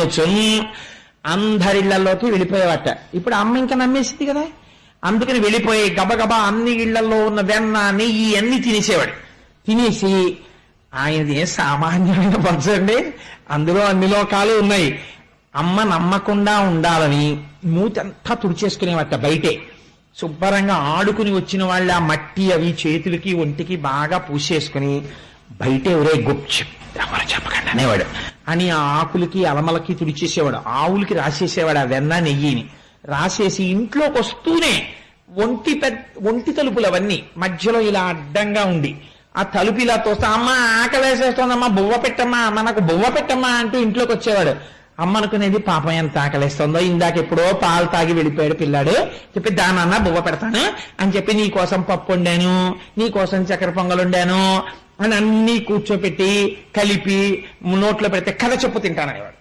వచ్చి అందరిళ్లలోకి వెళ్ళిపోయేవాట. ఇప్పుడు అమ్మ ఇంకా నమ్మేసింది కదా, అందుకని వెళ్ళిపోయి గబగబా అన్ని ఇళ్లలో ఉన్న వెన్న నెయ్యి అన్ని తినేసేవాడు. తినేసి ఆయనది ఏం సామాన్యమైన పచ్చండి, అందులో అన్ని లోకాలు ఉన్నాయి. అమ్మ నమ్మకుండా ఉండాలని మూతంతా తుడిచేసుకునేవాట. బయటే శుభ్రంగా ఆడుకుని వచ్చిన వాళ్ళు ఆ మట్టి అవి చేతులకి ఒంటికి బాగా పూసేసుకుని బయటే ఒరే గుప్చెప్ ఎవరు చెప్పకండి అనేవాడు అని ఆ ఆకులకి అలమలకి తుడిచేసేవాడు. ఆవులకి రాసేసేవాడు ఆ వెన్న నెయ్యిని. రాసేసి ఇంట్లోకి వస్తూనే ఒంటి తలుపులు అవన్నీ మధ్యలో ఇలా అడ్డంగా ఉండి ఆ తలుపు ఇలా తోస్తా, అమ్మ ఆకలేసేస్తోందమ్మా బువ్వ పెట్టమ్మా, అమ్మ నాకు బువ్వ పెట్టమ్మా అంటూ ఇంట్లోకి వచ్చేవాడు. అమ్మ అనుకునేది పాపం ఎంత ఆకలేస్తుందో, ఇందాకెప్పుడో పాలు తాగి వెళ్ళిపోయాడు పిల్లాడు, చెప్పి దానన్నా బువ్వ పెడతాను అని చెప్పి నీ కోసం పప్పు వండాను, నీ కోసం చక్కెర పొంగలు వండాను అని అన్ని కూర్చోపెట్టి కలిపి నోట్లో పెడితే కథ చెప్పు తింటాననేవాడు.